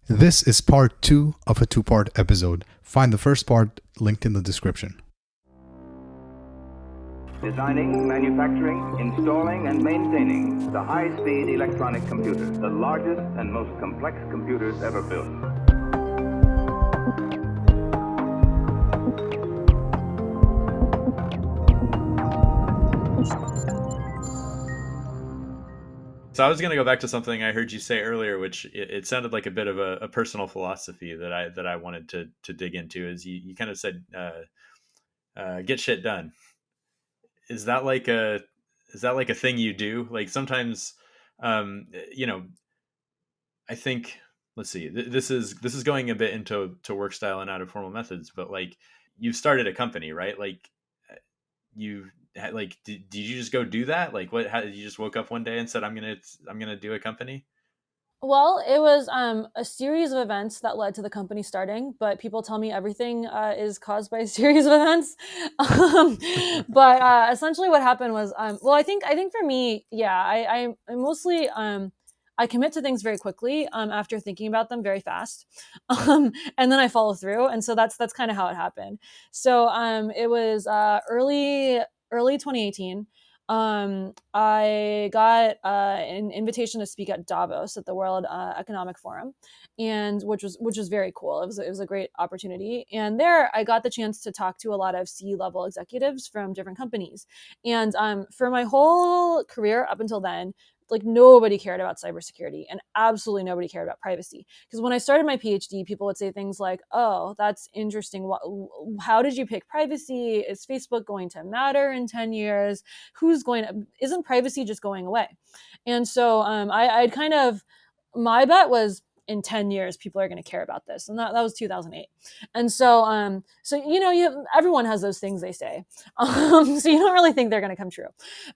This is part 2 of a 2-part episode. Find the first part linked in the description. Designing, manufacturing, installing, and maintaining the high-speed electronic computer, the largest and most complex computers ever built. So I was going to go back to something I heard you say earlier, which it sounded like a bit of a personal philosophy that I wanted to dig into. Is you kind of said get shit done. Is that like a is that like a thing you do? Like sometimes, um, you know, I think let's see. This is going a bit into work style and out of formal methods, but like you started a company, right? Like you like did you just go do that? Like what? How did you just woke up one day and said I'm gonna do a company? Well, it was a series of events that led to the company starting, but people tell me everything is caused by a series of events. um, but essentially, what happened was, well, I think for me, yeah, I mostly I commit to things very quickly after thinking about them very fast, and then I follow through, and so that's kind of how it happened. So it was early 2018. I got an invitation to speak at Davos at the World Economic Forum, and which was very cool. It was a great opportunity, and there I got the chance to talk to a lot of C-level executives from different companies. And for my whole career up until then, like nobody cared about cybersecurity and absolutely nobody cared about privacy. Because when I started my PhD, people would say things like, "Oh, that's interesting. How did you pick privacy? Is Facebook going to matter in 10 years? Who's going to, isn't privacy just going away?" And so I'd kind of, my bet was in 10 years people are going to care about this, and that was 2008. And so everyone has those things they say, so you don't really think they're going to come true.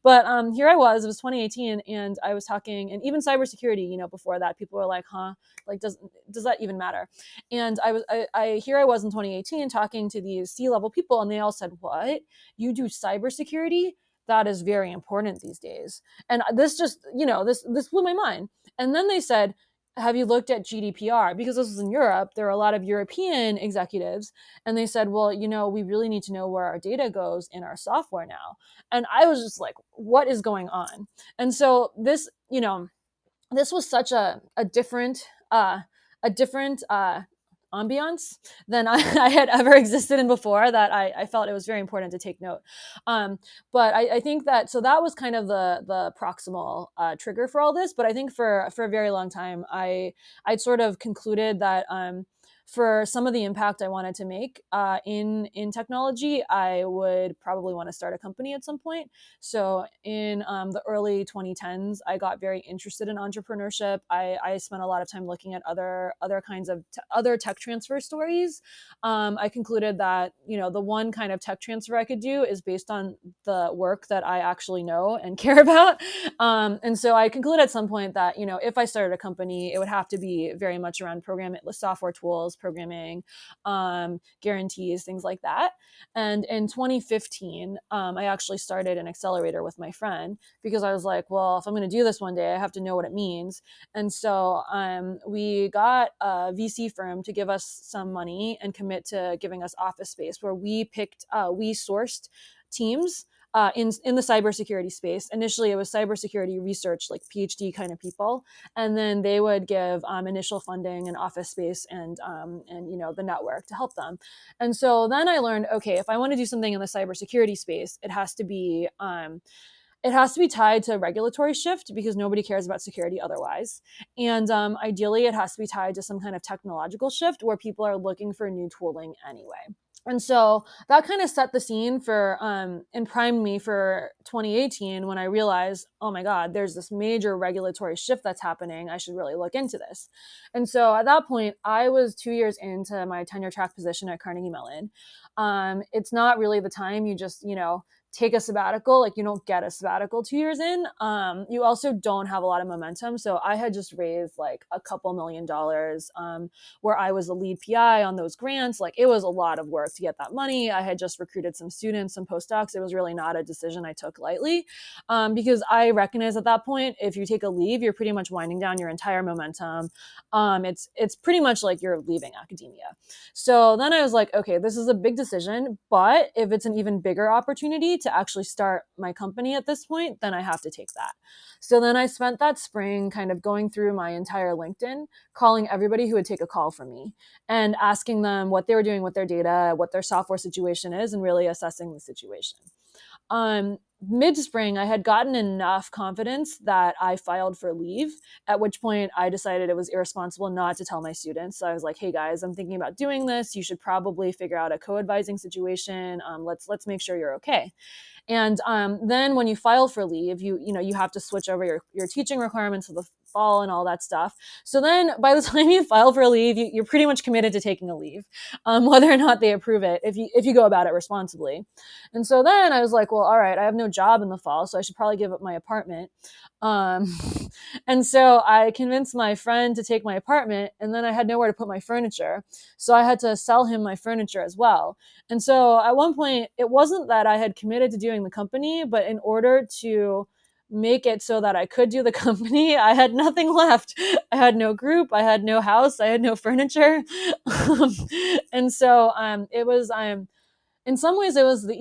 But here I was, it was 2018, and I was talking, and even cybersecurity, before that people were like, huh, like does that even matter? And here I was in 2018 talking to these C-level people, and they all said, what, you do cybersecurity? That is very important these days. And this just, this blew my mind. And then they said, have you looked at GDPR? Because this was in Europe, there are a lot of European executives, and they said, well, we really need to know where our data goes in our software now. And I was just like, what is going on? And so this was such a different ambiance than I had ever existed in before, that I felt it was very important to take note. But I think that, so that was kind of the proximal trigger for all this. But I think for a very long time, I'd sort of concluded that for some of the impact I wanted to make in technology, I would probably want to start a company at some point. So in the early 2010s, I got very interested in entrepreneurship. I spent a lot of time looking at other kinds of other tech transfer stories. I concluded that the one kind of tech transfer I could do is based on the work that I actually know and care about. And so I concluded at some point that if I started a company, it would have to be very much around programming, software tools, programming, guarantees, things like that. And in 2015, I actually started an accelerator with my friend, because I was like, well, if I'm going to do this one day, I have to know what it means. And so we got a VC firm to give us some money and commit to giving us office space, where we sourced teams in the cybersecurity space. Initially, it was cybersecurity research, like PhD kind of people, and then they would give initial funding and office space and the network to help them. And so then I learned, okay, if I want to do something in the cybersecurity space, it has to be tied to regulatory shift, because nobody cares about security otherwise. And ideally, it has to be tied to some kind of technological shift where people are looking for new tooling anyway. And so that kind of set the scene for and primed me for 2018, when I realized, oh my God, there's this major regulatory shift that's happening. I should really look into this. And so at that point, I was 2 years into my tenure track position at Carnegie Mellon. It's not really the time you just, take a sabbatical. Like, you don't get a sabbatical 2 years in. You also don't have a lot of momentum. So I had just raised like a couple $1 million, where I was the lead PI on those grants. Like, it was a lot of work to get that money. I had just recruited some students, some postdocs. It was really not a decision I took lightly, because I recognize at that point, if you take a leave, you're pretty much winding down your entire momentum. It's pretty much like you're leaving academia. So then I was like, okay, this is a big decision, but if it's an even bigger opportunity to actually start my company at this point, then I have to take that. So then I spent that spring kind of going through my entire LinkedIn, calling everybody who would take a call from me and asking them what they were doing with their data, what their software situation is, and really assessing the situation. Mid-spring, I had gotten enough confidence that I filed for leave, at which point I decided it was irresponsible not to tell my students. So I was like, hey guys, I'm thinking about doing this. You should probably figure out a co-advising situation. Let's make sure you're okay. And then when you file for leave, you have to switch over your teaching requirements for the fall and all that stuff. So then by the time you file for leave, you're pretty much committed to taking a leave, whether or not they approve it, if you go about it responsibly. And so then I was like, well, all right, I have no job in the fall, so I should probably give up my apartment. Um, and so I convinced my friend to take my apartment, and then I had nowhere to put my furniture. So I had to sell him my furniture as well. And so at one point, it wasn't that I had committed to doing the company, but in order to make it so that I could do the company, I had nothing left. I had no group, I had no house, I had no furniture. And so it was in some ways it was the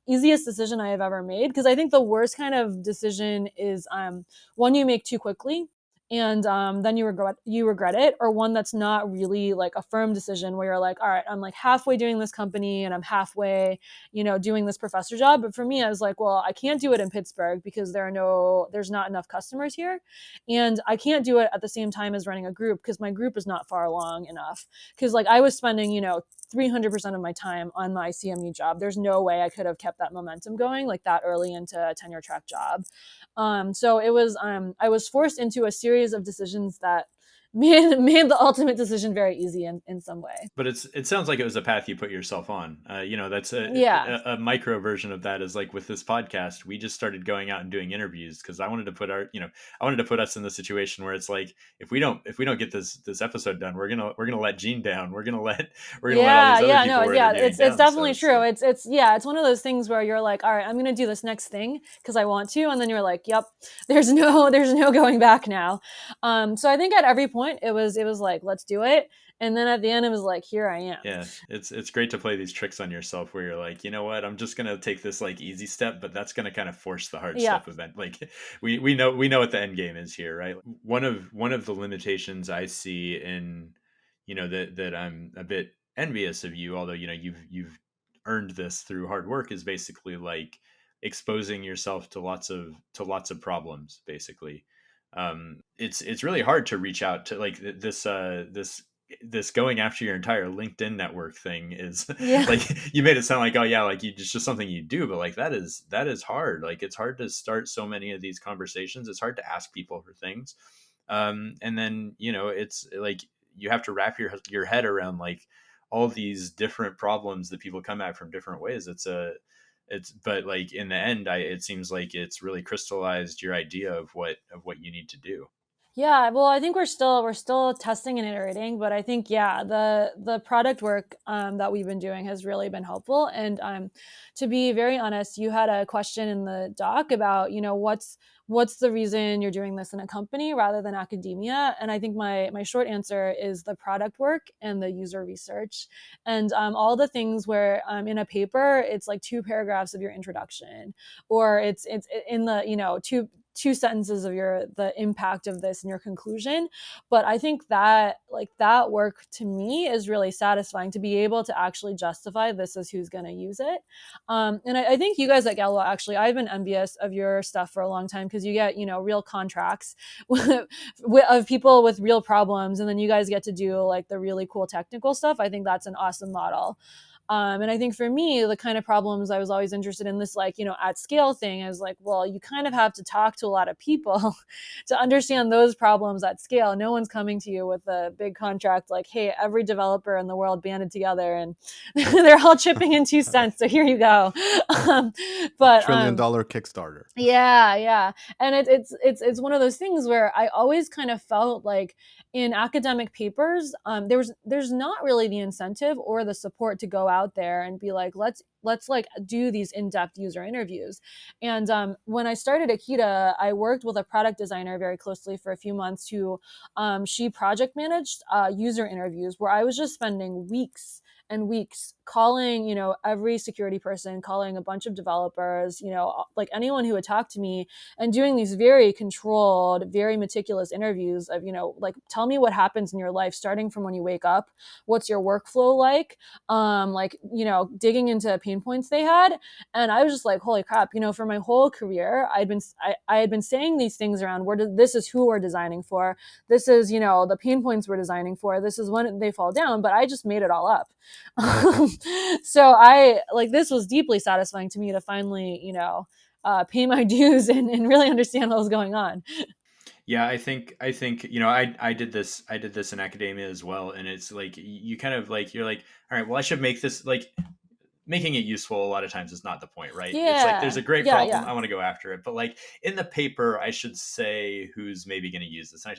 easiest decision I have ever made, because I think the worst kind of decision is one you make too quickly and then you regret it, or one that's not really like a firm decision where you're like, all right, I'm like halfway doing this company and I'm halfway doing this professor job. But for me, I was like, well, I can't do it in Pittsburgh because there's not enough customers here, and I can't do it at the same time as running a group because my group is not far along enough, because like I was spending 300% of my time on my CMU job. There's no way I could have kept that momentum going like that early into a tenure track job. So it was I was forced into a series of decisions that made the ultimate decision very easy in some way. But it sounds like it was a path you put yourself on. That's Yeah. a micro version of that. Is like with this podcast, we just started going out and doing interviews because I wanted to put I wanted to put us in the situation where it's like if we don't get this episode done, we're gonna let Gene down. We're gonna let all Yeah, these other yeah, people no, we're yeah, interviewing it's down. definitely It's true. like, It's one of those things where you're like, all right, I'm gonna do this next thing because I want to, and then you're like, yep, there's no going back now. So I think at every point it was like, let's do it, and then at the end it was like, here I am. yeah, it's great to play these tricks on yourself where you're like, you know what, I'm just gonna take this like easy step, but that's gonna kind of force the hard Yeah. step event. Like we know what the end game is here, right? One of the limitations I see in that I'm a bit envious of you, although you've earned this through hard work, is basically like exposing yourself to lots of problems. Basically, it's really hard to reach out to like this going after your entire LinkedIn network thing is Yeah. like you made it sound like, oh yeah, like it's just something you do, but like that is hard. Like it's hard to start so many of these conversations. It's hard to ask people for things, and then it's like you have to wrap your head around like all these different problems that people come at from different ways. But like in the end, it seems like it's really crystallized your idea of what you need to do. Yeah, well, I think we're still testing and iterating, but I think yeah, the product work that we've been doing has really been helpful. And to be very honest, you had a question in the doc about what's the reason you're doing this in a company rather than academia, and I think my short answer is the product work and the user research, and all the things where in a paper it's like 2 paragraphs of your introduction, or it's in the two sentences of the impact of this and your conclusion. But I think that like that work to me is really satisfying, to be able to actually justify this is who's going to use it. And I think you guys at Galileo, actually, I've been envious of your stuff for a long time, because you get real contracts of people with real problems, and then you guys get to do like the really cool technical stuff. I think that's an awesome model. And I think for me, the kind of problems I was always interested in, this like, at scale thing, is like, well, you kind of have to talk to a lot of people to understand those problems at scale. No one's coming to you with a big contract like, hey, every developer in the world banded together and they're all chipping in 2 cents, so here you go. um, but $1 trillion Kickstarter. yeah, and it's one of those things where I always kind of felt like in academic papers, there's not really the incentive or the support to go out there and be like, let's like do these in-depth user interviews. And when I started Akita, I worked with a product designer very closely for a few months who she project managed user interviews where I was just spending weeks and weeks calling, every security person, calling a bunch of developers, like anyone who would talk to me, and doing these very controlled, very meticulous interviews of, like, tell me what happens in your life starting from when you wake up. What's your workflow like? Like, digging into pain points they had. And I was just like, holy crap, for my whole career, I had been saying these things around this is who we're designing for. This is, the pain points we're designing for. This is when they fall down, but I just made it all up. So I like, this was deeply satisfying to me to finally, pay my dues and really understand what was going on. Yeah, I think I did this in academia as well, and it's like you kind of like you're like, all right, well I should make this like making it useful a lot of times is not the point, right? It's like there's Yeah. a great Yeah. problem, Yeah. I want to go after it, but like in the paper I should say who's maybe going to use this, and I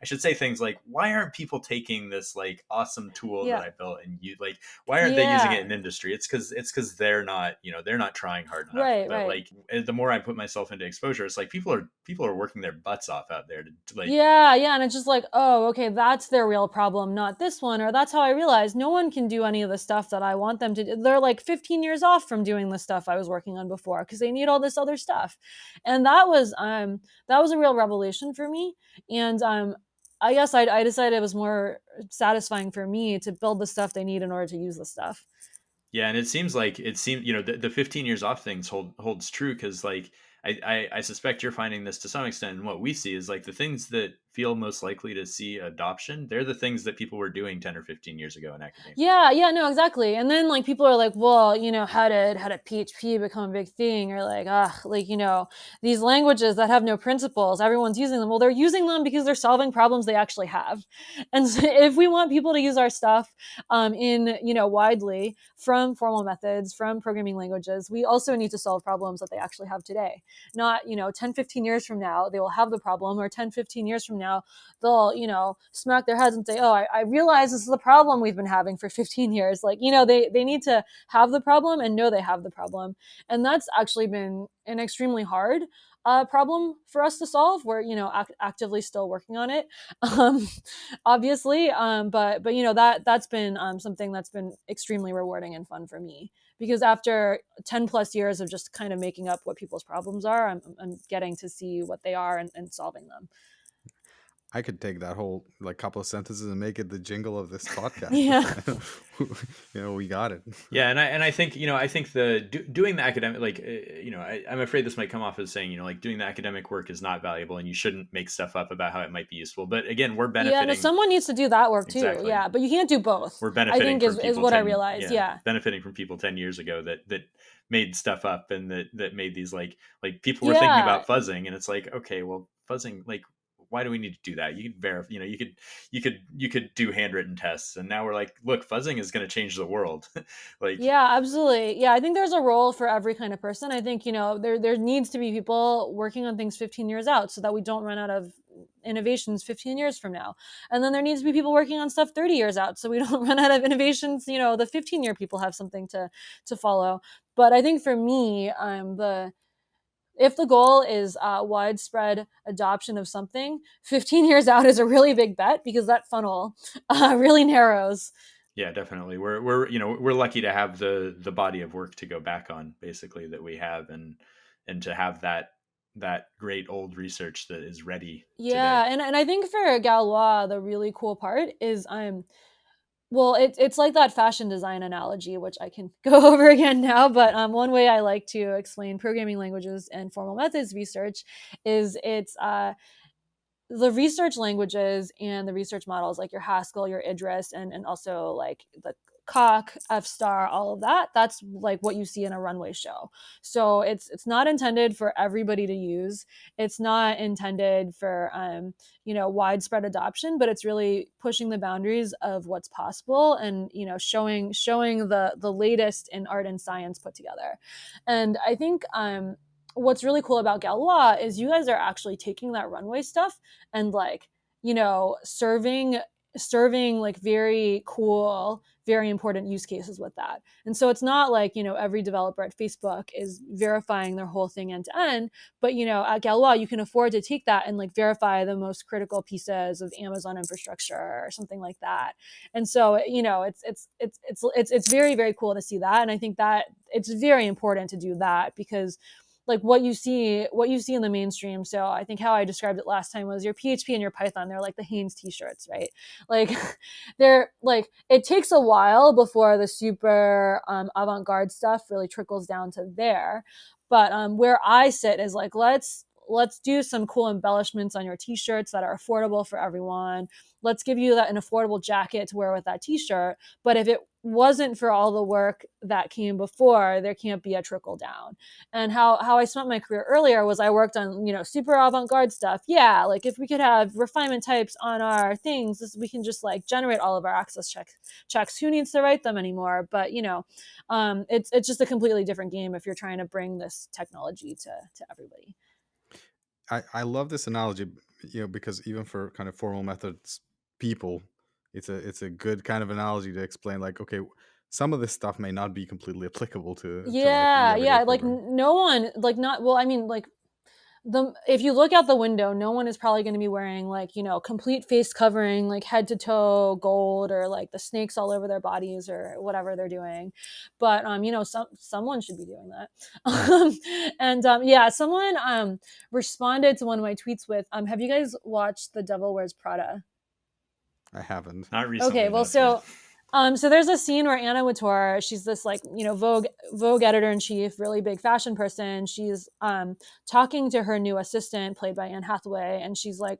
should say things like, why aren't people taking this like awesome tool that Yeah. I built, and you like, why aren't they using it Yeah. in industry? It's because they're not, they're not trying hard enough. Right. But Right. like the more I put myself into exposure, it's like people are working their butts off out there to like. Yeah, yeah, and it's just like, oh, okay, that's their real problem, not this one. Or that's how I realized no one can do any of the stuff that I want them to do. They're like 15 years off from doing the stuff I was working on before because they need all this other stuff. And that was a real revelation for me. And I guess I decided it was more satisfying for me to build the stuff they need in order to use the stuff. Yeah, and it seems the 15 years off things holds true, because like I suspect you're finding this to some extent, and what we see is like the things that feel most likely to see adoption, they're the things that people were doing 10 or 15 years ago in academia. Yeah, no, exactly. And then like people are like, well, how did PHP become a big thing? Or like, like, these languages that have no principles, everyone's using them. Well, they're using them because they're solving problems they actually have. And so if we want people to use our stuff in, widely from formal methods, from programming languages, we also need to solve problems that they actually have today. Not, 10, 15 years from now, they will have the problem, or 10, 15 years from now, they'll, smack their heads and say, oh, I realize this is the problem we've been having for 15 years. Like, they need to have the problem and know they have the problem. And that's actually been an extremely hard problem for us to solve. We're, actively still working on it, um, obviously. But that's been something that's been extremely rewarding and fun for me, because after 10 plus years of just kind of making up what people's problems are, I'm getting to see what they are and solving them. I could take that whole like couple of sentences and make it the jingle of this podcast. Yeah. We got it. Yeah, and I think I think doing the academic, like I'm afraid this might come off as saying like doing the academic work is not valuable and you shouldn't make stuff up about how it might be useful. But again, we're Yeah, no, benefiting. someone needs to do that work too. Exactly. Yeah, but you can't do both. We're I benefiting think from is people what I 10 realized. Yeah. benefiting from people 10 years ago that made stuff up, and that made these like people were thinking Yeah. about fuzzing, and it's like, okay, well, fuzzing, like, why do we need to do that? You could verify, you could do handwritten tests, and now we're like, look, fuzzing is going to change the world. Like, Yeah, absolutely. Yeah, I think there's a role for every kind of person. I think, there needs to be people working on things 15 years out so that we don't run out of innovations 15 years from now. And then there needs to be people working on stuff 30 years out so we don't run out of innovations, the 15-year people have something to follow. But I think for me, if the goal is widespread adoption of something, 15 years out is a really big bet, because that funnel really narrows. yeah, definitely. We're lucky to have the body of work to go back on, basically, that we have, and to have that great old research that is ready Yeah, today. and I think for Galois, the really cool part is well, it's like that fashion design analogy, which I can go over again now. But one way I like to explain programming languages and formal methods research is the research languages and the research models, like your Haskell, your Idris, and also like the Coq, F star, all of that, that's like what you see in a runway show. So it's not intended for everybody to use. It's not intended for widespread adoption, but it's really pushing the boundaries of what's possible, and showing the latest in art and science put together. And I think what's really cool about Galois is you guys are actually taking that runway stuff and like, serving like very cool, very important use cases with that. And so it's not like, every developer at Facebook is verifying their whole thing end to end, but at Galois you can afford to take that and like verify the most critical pieces of Amazon infrastructure or something like that. And so, it's very, very cool to see that. And I think that it's very important to do that, because like what you see in the mainstream. So I think how I described it last time was your PHP and your Python, they're like the Hanes t-shirts, right? Like they're like, it takes a while before the super avant-garde stuff really trickles down to there. But where I sit is like, let's do some cool embellishments on your t-shirts that are affordable for everyone. Let's give you an affordable jacket to wear with that t-shirt. But if it wasn't for all the work that came before, there can't be a trickle down. And how I spent my career earlier was I worked on, super avant-garde stuff. Yeah, like if we could have refinement types on our things, we can just like generate all of our access checks. Who needs to write them anymore? But it's just a completely different game if you're trying to bring this technology to everybody. I love this analogy, because even for kind of formal methods people, it's a good kind of analogy to explain, like, okay, some of this stuff may not be completely applicable to like the Yeah, everyday like programmer. no one, like not, well, I mean, like if you look out the window, no one is probably going to be wearing like, complete face covering, like head to toe gold, or like the snakes all over their bodies or whatever they're doing. But, someone should be doing that. And yeah, someone responded to one of my tweets with, have you guys watched The Devil Wears Prada? I haven't. Not recently, Okay, well, not yet. so there's a scene where Anna Wintour, she's this like, Vogue editor in chief, really big fashion person. She's talking to her new assistant, played by Anne Hathaway, and she's like,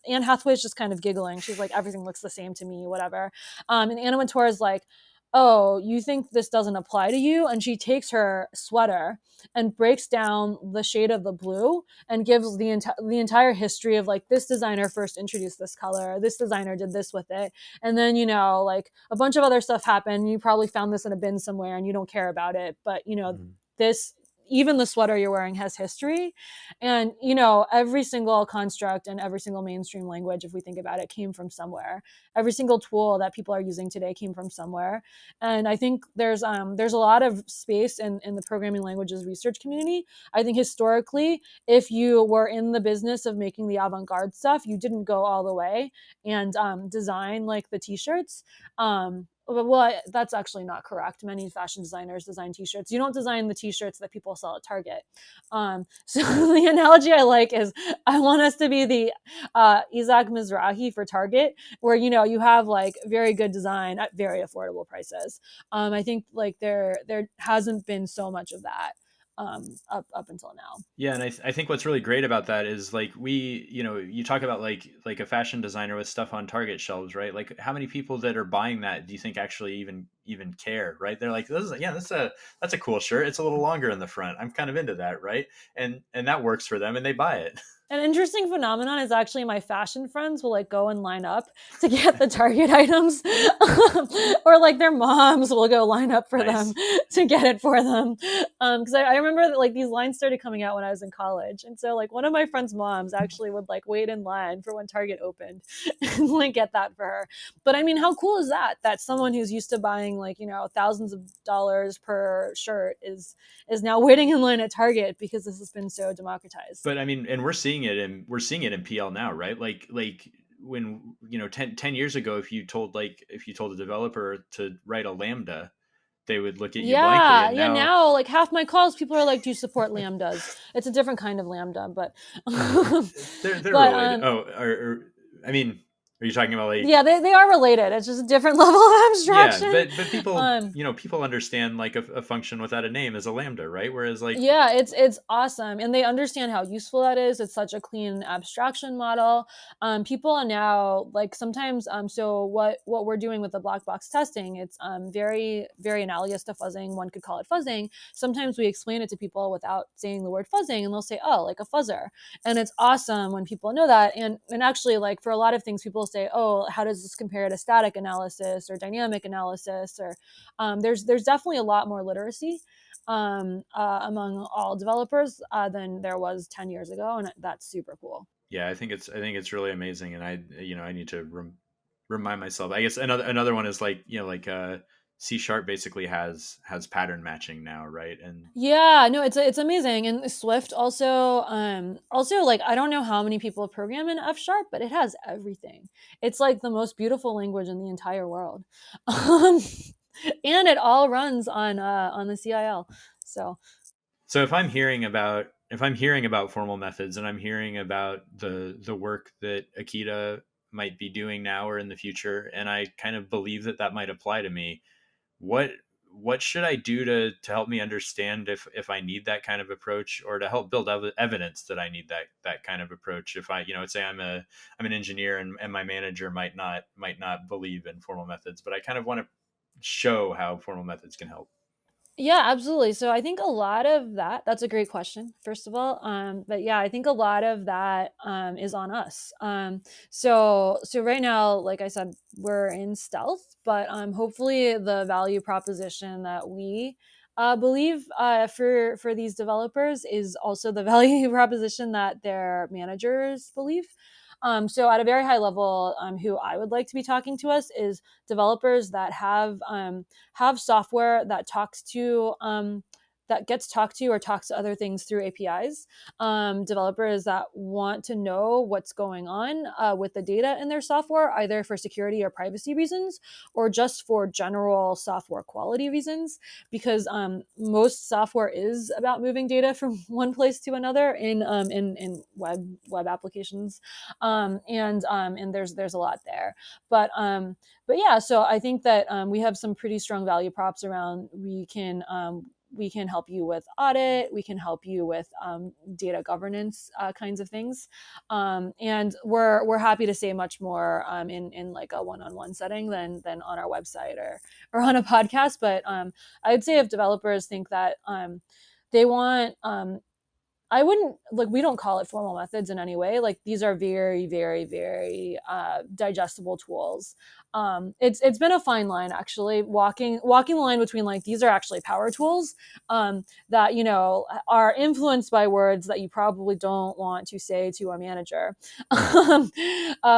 Anne Hathaway's just kind of giggling. She's like, everything looks the same to me, whatever. And Anna Wintour is like, oh, you think this doesn't apply to you? And she takes her sweater and breaks down the shade of the blue and gives the entire history of like, this designer first introduced this color, this designer did this with it, and then like a bunch of other stuff happened. You probably found this in a bin somewhere and you don't care about it, but this, even the sweater you're wearing has history. And every single construct and every single mainstream language, if we think about it, came from somewhere. Every single tool that people are using today came from somewhere. And I think there's a lot of space in the programming languages research community. I think historically, if you were in the business of making the avant-garde stuff, you didn't go all the way and design like the t-shirts. Well, that's actually not correct. Many fashion designers design t-shirts. You don't design the t-shirts that people sell at Target. So the analogy I like is, I want us to be the Isaac Mizrahi for Target, where you have like very good design at very affordable prices. I think like there hasn't been so much of that up until now. Yeah, and I think what's really great about that is like you talk about like a fashion designer with stuff on Target shelves, right? Like how many people that are buying that do you think actually even care, right? They're like, that's a cool shirt. It's a little longer in the front. I'm kind of into that, right? And that works for them, and they buy it. An interesting phenomenon is actually my fashion friends will like go and line up to get the Target items, or like their moms will go line up for Nice. them to get it for them. Because I remember that like these lines started coming out when I was in college, and so like one of my friends' moms actually would like wait in line for when Target opened and like get that for her. But I mean, how cool is that? That someone who's used to buying like thousands of dollars per shirt is now waiting in line at Target because this has been so democratized. But I mean, and we're seeing it in PL now, right? Like when 10 years ago, if you told a developer to write a Lambda, they would look at you blankly. Yeah, And yeah. now Now, like half my calls, people are like, "Do you support lambdas?" It's a different kind of lambda, but they're but related. Oh, or I mean, Are you talking about like, Yeah, they are related. It's just a different level of yeah, abstraction. but people, Um, people understand like a function without a name as a lambda, right? Whereas like, yeah, it's awesome, and they understand how useful that is. It's such a clean abstraction model. People are now like sometimes. So what we're doing with the black box testing, it's very analogous to fuzzing. One could call it fuzzing. Sometimes we explain it to people without saying the word fuzzing, and they'll say, "Oh, like a fuzzer," and it's awesome when people know that. And actually, like for a lot of things, people say, "Oh, how does this compare to static analysis or dynamic analysis?" Or there's definitely a lot more literacy among all developers than there was 10 years ago. And that's super cool. yeah, I think it's really amazing, and I need to remind myself. I guess another one is like, like C sharp basically has pattern matching now, right? And Yeah, no, it's amazing. And Swift also like I don't know how many people program in F sharp, but it has everything. It's like the most beautiful language in the entire world. Um, and it all runs on the CIL. So so if I'm hearing about formal methods, and I'm hearing about the work that Akita might be doing now or in the future, and I kind of believe that might apply to me, what what should I do to help me understand if I need that kind of approach, or to help build evidence that I need that kind of approach? If I, say I'm an engineer, and my manager might not believe in formal methods, but I kind of want to show how formal methods can help. yeah, absolutely. So I think a lot of that's a great question, first of all. But yeah, I think a lot of that is on us. So right now, like I said, we're in stealth, but hopefully the value proposition that we believe for these developers is also the value proposition that their managers believe. So at a very high level, who I would like to be talking to us is developers that have software that talks to that gets talked to or talks to other things through APIs. Developers that want to know what's going on with the data in their software, either for security or privacy reasons, or just for general software quality reasons. Because most software is about moving data from one place to another in web applications, and there's a lot there. But but yeah, so I think that we have some pretty strong value props around. We can help you with audit. We can help you with data governance kinds of things, and we're happy to say much more in like a one-on-one setting than on our website or on a podcast. But I would say if developers think that they want I wouldn't like we don't call it formal methods in any way. Like these are very, very, very digestible tools. It's been a fine line actually, walking the line between like these are actually power tools that are influenced by words that you probably don't want to say to a manager,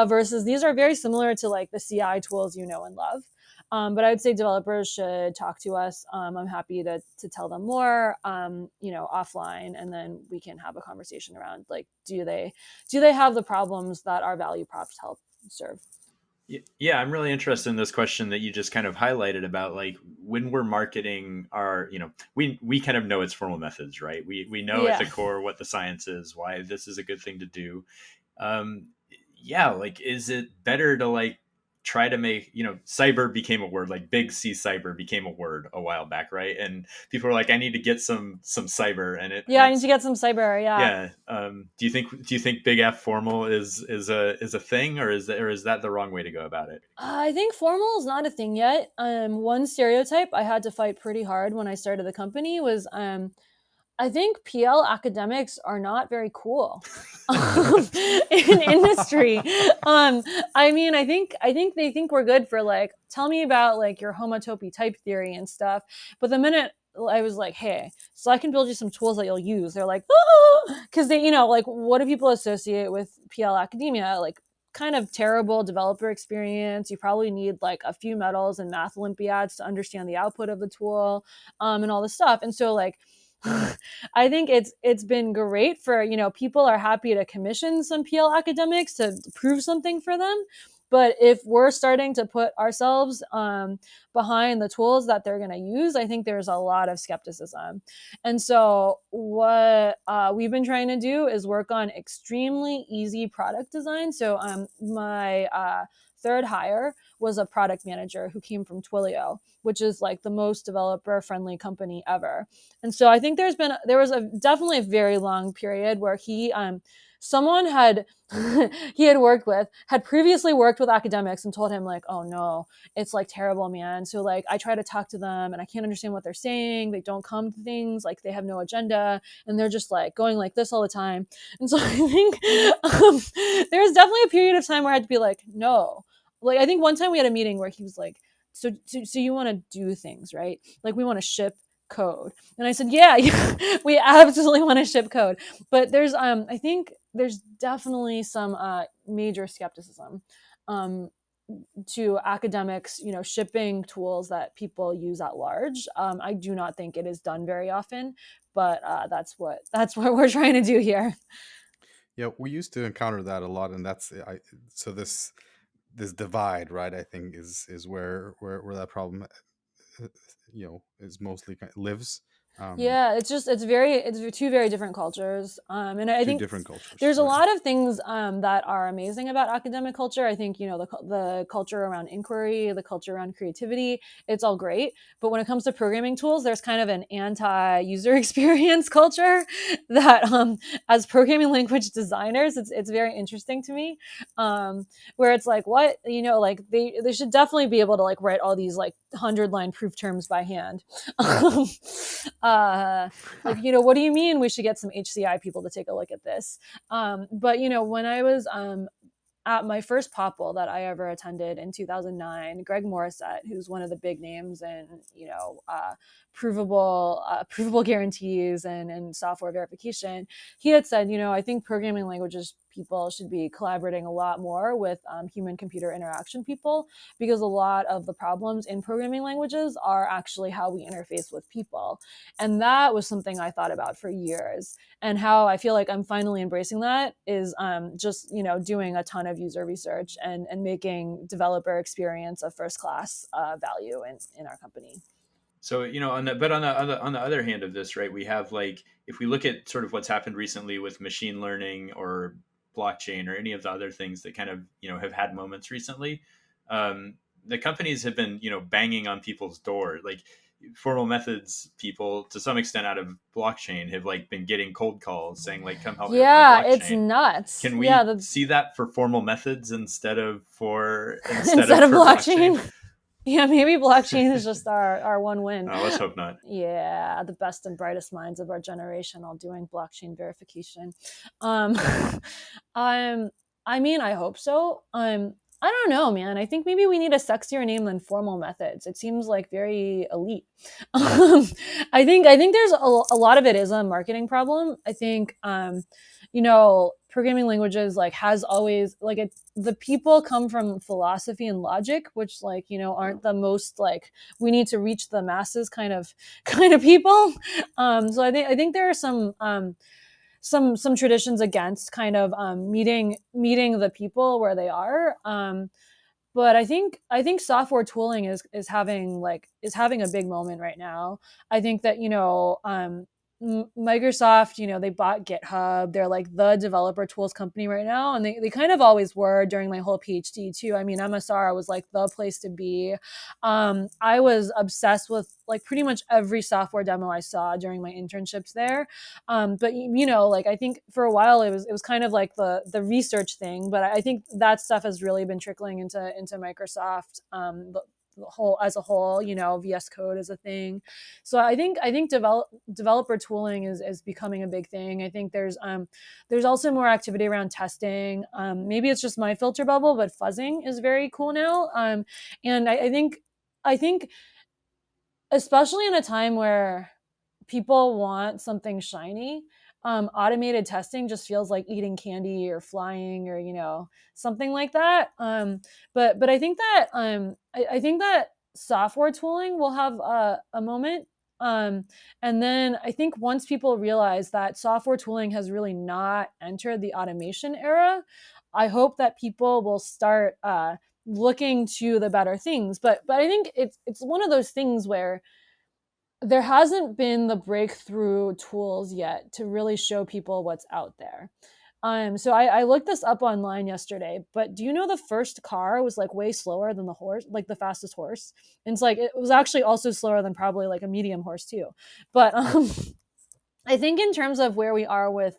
versus these are very similar to like the CI tools you know and love. But I would say developers should talk to us. I'm happy to tell them more, offline, and then we can have a conversation around like, do they have the problems that our value props help serve? Yeah, I'm really interested in this question that you just kind of highlighted about like when we're marketing our, we kind of know it's formal methods, right? We know at Yeah. the core what the science is, why this is a good thing to do. Um, yeah, like is it better to like try to make, cyber became a word, like big C cyber became a word a while back, right? And people were like, I need to get some cyber, and Yeah, I need to it's get some cyber. Yeah. yeah. Do you think big F formal is a thing, or is that the wrong way to go about it? I think formal is not a thing yet. One stereotype I had to fight pretty hard when I started the company was I think PL academics are not very cool in industry. Um, I mean, I think they think we're good for like, tell me about like your homotopy type theory and stuff. But the minute I was like, hey, so I can build you some tools that you'll use, they're like, oh, because they, like, what do people associate with PL academia? Like, kind of terrible developer experience. You probably need like a few medals and math Olympiads to understand the output of the tool, and all this stuff. And so like I think it's been great for people are happy to commission some PL academics to prove something for them, But if we're starting to put ourselves behind the tools that they're going to use, I think there's a lot of skepticism. And so what we've been trying to do is work on extremely easy product design. So my third hire was a product manager who came from Twilio, which is like the most developer friendly company ever. And so I think there was definitely a very long period where someone had he had worked with had previously worked with academics and told him like, oh no, it's like terrible, man. So like I try to talk to them and I can't understand what they're saying. They don't come to things, like they have no agenda and they're just like going like this all the time. And so I think there was definitely a period of time where I had to be like, no. Like I think one time we had a meeting where he was like, so you want to do things, right? Like we want to ship code. And I said, yeah, we absolutely want to ship code. But there's I think there's definitely some major skepticism um, to academics, shipping tools that people use at large. I do not think it is done very often, but that's what we're trying to do here. Yeah, we used to encounter that a lot, and so this divide, right? I think is where that problem, is mostly lives. Um, Yeah, it's two very different cultures, and I two think different cultures, there's a right? lot of things that are amazing about academic culture. I think the culture around inquiry, the culture around creativity, it's all great. But when it comes to programming tools, there's kind of an anti-user experience culture that, as programming language designers, it's very interesting to me, where it's like what like they should definitely be able to like write all these like 100-line proof terms by hand. uh, like, what do you mean we should get some HCI people to take a look at this? But when I was at my first popple that I ever attended in 2009, Greg Morissette, who's one of the big names in provable guarantees and software verification, he had said, I think programming languages people should be collaborating a lot more with human computer interaction people, because a lot of the problems in programming languages are actually how we interface with people. And that was something I thought about for years, and how I feel like I'm finally embracing that is just doing a ton of user research and making developer experience a first class value in our company. So on the other hand of this, right, we have like if we look at sort of what's happened recently with machine learning or blockchain or any of the other things that kind of have had moments recently, the companies have been banging on people's door. Like formal methods people to some extent out of blockchain have like been getting cold calls saying like come help me with my Yeah, it's blockchain. nuts. Can Yeah, we the see that for formal methods instead instead of of for blockchain? blockchain. Yeah, maybe blockchain is just our one win. Let's hope not. Yeah, the best and brightest minds of our generation all doing blockchain verification. Um, um, I mean, I hope so. I don't know, man. I think maybe we need a sexier name than formal methods. It seems like very elite. I think there's a lot of it is a marketing problem. I think programming languages like has always like the people come from philosophy and logic, which like aren't the most like we need to reach the masses kind of people. So I think there are some traditions against kind of meeting the people where they are. But I think software tooling is having a big moment right now. I think that Microsoft, they bought GitHub. They're like the developer tools company right now, and they kind of always were during my whole PhD too. I mean, MSR was like the place to be. I was obsessed with like pretty much every software demo I saw during my internships there. But like I think for a while it was kind of like the research thing, but I think that stuff has really been trickling into Microsoft. The whole as a whole, VS Code is a thing. So I think developer tooling is becoming a big thing. I think there's also more activity around testing. Maybe it's just my filter bubble, but fuzzing is very cool now. And I think especially in a time where people want something shiny, automated testing just feels like eating candy or flying or something like that. But I think that software tooling will have a moment. And then I think once people realize that software tooling has really not entered the automation era, I hope that people will start looking to the better things. But I think it's one of those things where there hasn't been the breakthrough tools yet to really show people what's out there. So I looked this up online yesterday, but do you know the first car was like way slower than the horse, like the fastest horse? And it's like it was actually also slower than probably like a medium horse too. But I think in terms of where we are with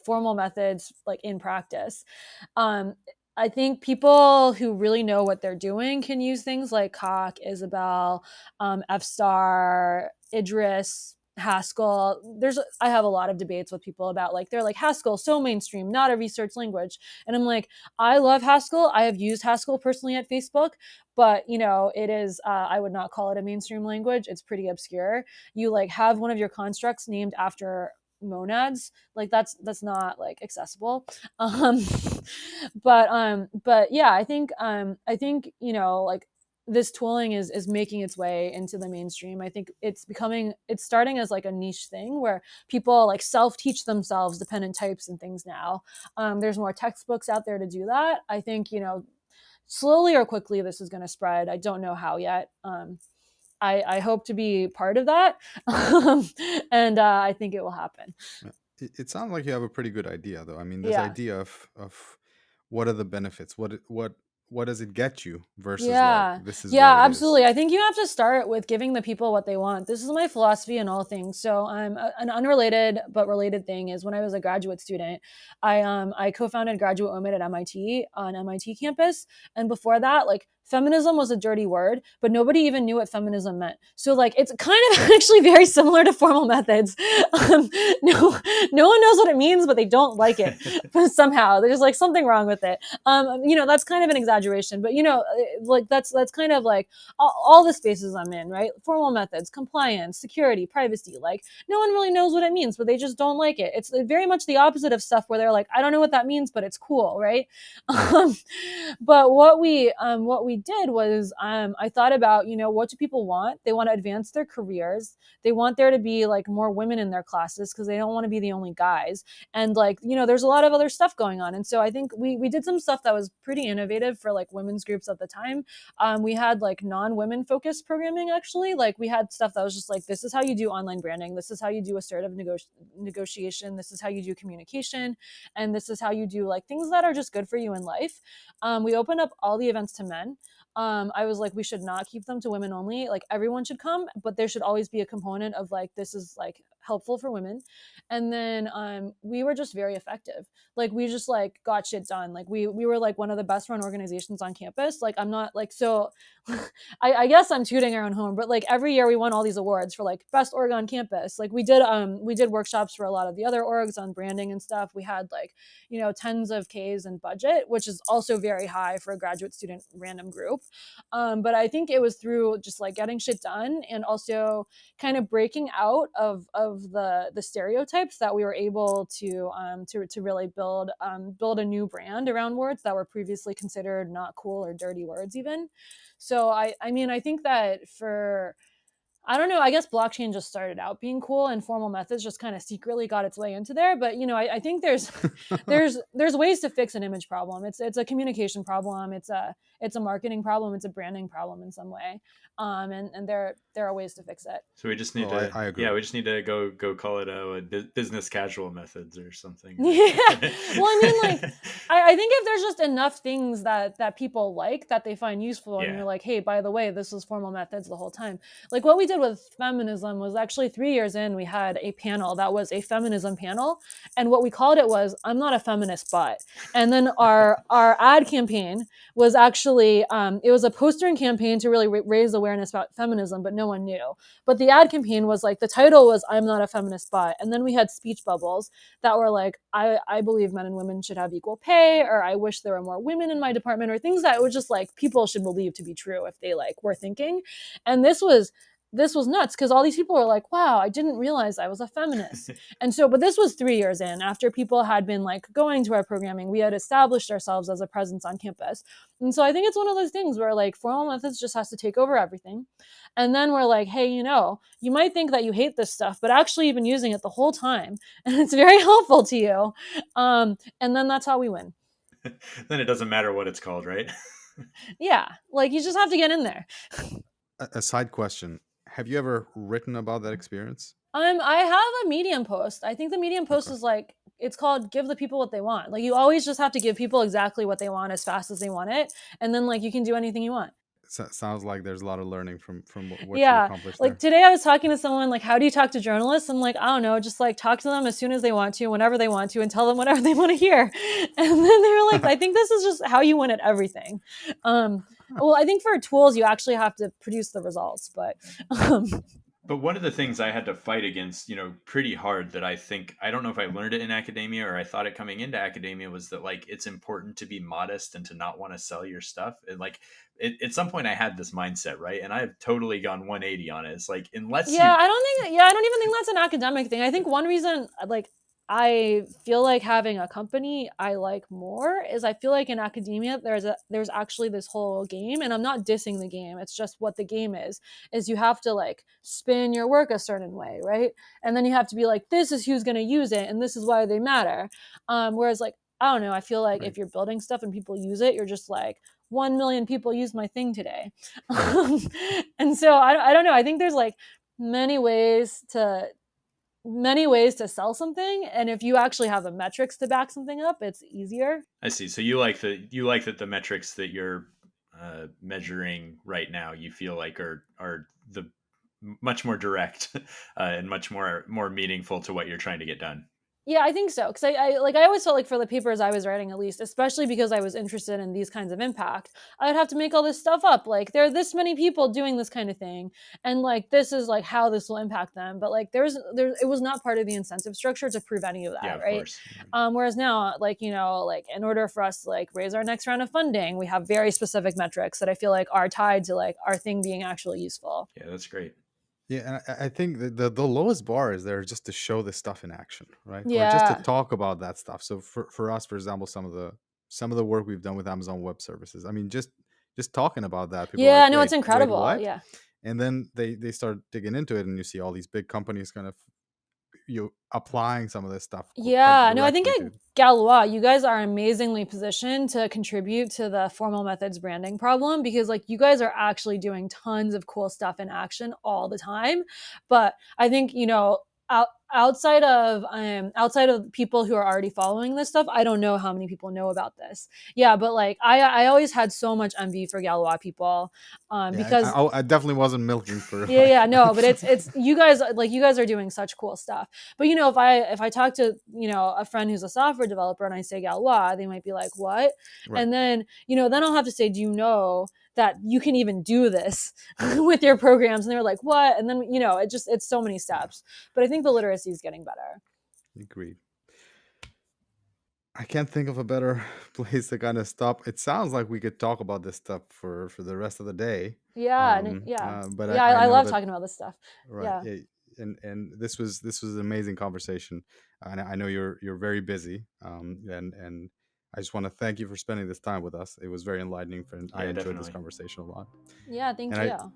formal methods like in practice, um, I think people who really know what they're doing can use things like Coq, Isabel, F star, Idris, Haskell. I have a lot of debates with people about like they're like Haskell so mainstream, not a research language, and I'm like I love Haskell. I have used Haskell personally at Facebook, but it is I would not call it a mainstream language. It's pretty obscure. You like have one of your constructs named after monads, like that's not like accessible. um but yeah, I think like this tooling is making its way into the mainstream. I think it's starting as like a niche thing where people like self teach themselves dependent types and things now. There's more textbooks out there to do that. I think slowly or quickly this is going to spread. I don't know how yet. I hope to be part of that. And I think it will happen. It sounds like you have a pretty good idea, though. I mean, this Yeah. idea of what are the benefits, what does it get you versus like Yeah. this is what Yeah, it is. absolutely. I think you have to start with giving the people what they want. This is my philosophy in all things. So, an unrelated but related thing is when I was a graduate student, I co-founded Graduate Women at MIT on MIT campus, and before that, like feminism was a dirty word, but nobody even knew what feminism meant. So, like, it's kind of actually very similar to formal methods. Um, no, no one knows what it means, but they don't like it somehow. There's like something wrong with it. That's kind of an exaggeration, but like that's kind of like all the spaces I'm in, right? Formal methods, compliance, security, privacy. Like no one really knows what it means, but they just don't like it. It's very much the opposite of stuff where they're like, I don't know what that means, but it's cool, right? um, but what we did was I thought about what do people want? They want to advance their careers. They want there to be like more women in their classes because they don't want to be the only guys. And like there's a lot of other stuff going on, and so I think we did some stuff that was pretty innovative for like women's groups at the time. We had like non-women focused programming. Actually, like we had stuff that was just like, this is how you do online branding, this is how you do assertive negotiation, this is how you do communication, and this is how you do like things that are just good for you in life. We opened up all the events to men. I was like, we should not keep them to women only. Like everyone should come, but there should always be a component of like, this is like helpful for women. And then we were just very effective. Like we just like got shit done. Like we were like one of the best run organizations on campus. Like I'm not like so I guess I'm tooting our own horn, but like every year we won all these awards for like best org on campus. Like we did workshops for a lot of the other orgs on branding and stuff. We had like tens of Ks in budget, which is also very high for a graduate student random group. But I think it was through just like getting shit done and also kind of breaking out of the stereotypes that we were able to really build a new brand around words that were previously considered not cool or dirty words even. So I mean I think that for I don't know. I guess blockchain just started out being cool, and formal methods just kind of secretly got its way into there. But I think there's there's ways to fix an image problem. It's a communication problem. It's a marketing problem. It's a branding problem in some way. And there are ways to fix it. So we just need Oh, to, I yeah, agree. we just need to go call it business casual methods or something. Yeah. Well, I mean, like, I think if there's just enough things that people like that they find useful, and Yeah. you're like, hey, by the way, this was formal methods the whole time. Like what we did with feminism was actually 3 years in, we had a panel that was a feminism panel, and what we called it was "I'm not a feminist, but." And then our ad campaign was actually it was a postering campaign to really raise awareness about feminism, but no one knew. But the ad campaign was like the title was "I'm not a feminist, but," and then we had speech bubbles that were like, I believe men and women should have equal pay, or I wish there were more women in my department, or things that were just like people should believe to be true if they like were thinking. And this was nuts because all these people were like, wow, I didn't realize I was a feminist. And so, but this was 3 years in after people had been like going to our programming. We had established ourselves as a presence on campus. And so I think it's one of those things where like formal methods just has to take over everything. And then we're like, hey, you might think that you hate this stuff, but actually you've been using it the whole time and it's very helpful to you. And then that's how we win. Then it doesn't matter what it's called, right? Yeah, like you just have to get in there. A side question: have you ever written about that experience? I have a Medium post. I think the Medium post Okay. is like, it's called "Give the people what they want." Like you always just have to give people exactly what they want as fast as they want it, and then like you can do anything you want. Sounds like there's a lot of learning from what you Yeah, accomplished like there. today I was talking to someone like, "How do you talk to journalists?" I'm like, "I don't know, just like talk to them as soon as they want to, whenever they want to, and tell them whatever they want to hear." And then they were like, "I think this is just how you win at everything." Um, well, I think for tools you actually have to produce the results, but um, But one of the things I had to fight against, pretty hard, that I don't know if I learned it in academia or I thought it coming into academia, was that like it's important to be modest and to not want to sell your stuff. And like at some point I had this mindset, right? And I've totally gone 180 on it. It's like unless yeah, you I don't even think that's an academic thing. I think one reason, like, I feel like having a company I like more is I feel like in academia there's actually this whole game, and I'm not dissing the game. It's just what the game is you have to like spin your work a certain way, right? And then you have to be like, this is who's going to use it, and this is why they matter. Whereas like I don't know, I feel like Right. if you're building stuff and people use it, you're just like 1 million people used my thing today. And so I don't know. I think there's like many ways to sell something, and if you actually have the metrics to back something up, it's easier. I see. So you like that the metrics that you're measuring right now, you feel like are the much more direct and much more meaningful to what you're trying to get done. Yeah, I think so. Because I always felt like for the papers I was writing, at least, especially because I was interested in these kinds of impact, I'd have to make all this stuff up. Like there are this many people doing this kind of thing, and like this is like how this will impact them. But like there it was not part of the incentive structure to prove any of Yeah, that, of right? course. Whereas now, like like in order for us to like raise our next round of funding, we have very specific metrics that I feel like are tied to like our thing being actually useful. Yeah, that's great. Yeah, and I think the lowest bar is there just to show this stuff in action, right? Or just to Yeah, talk about that stuff. So for us, for example, some of the work we've done with Amazon Web Services. I mean, just talking about that, people are yeah, like, no, it's wait, incredible. what? Yeah. And then they start digging into it, and you see all these big companies kind of applying some of this stuff quite Yeah, no, I think directly at to. Galois, you guys are amazingly positioned to contribute to the formal methods branding problem because like you guys are actually doing tons of cool stuff in action all the time. But I think, outside of people who are already following this stuff, I don't know how many people know about this. Yeah, but like I always had so much envy for Galois people Yeah, because I definitely wasn't milking for yeah, like. yeah, no, but it's you guys, like you guys are doing such cool stuff. But if I talk to a friend who's a software developer and I say Galois, they might be like, "What?" Right. And then then I'll have to say, "Do you know that you can even do this with your programs?" And they're like, "What?" And then it's so many Yeah, steps. But I think the literacy is getting better. agreed. I can't think of a better place to kind of stop. It sounds like we could talk about this stuff for the rest of the day. Yeah, yeah, But yeah. I I know love that. talking about this stuff. Right. Yeah, Yeah, and this was an amazing conversation, and I know you're very busy. And I just want to thank you for spending this time with us. It was very enlightening, and I Yeah, enjoyed this definitely. conversation a lot. yeah. Thank And you.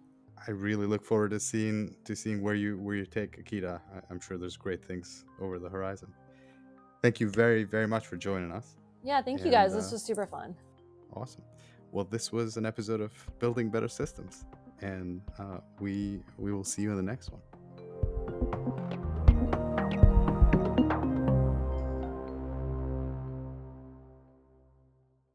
I really look forward to seeing where you take Akita. I'm sure there's great things over the horizon. Thank you very very much for joining us. Yeah, thank you And guys. This was super fun. awesome. Well, this was an episode of Building Better Systems, and we will see you in the next one.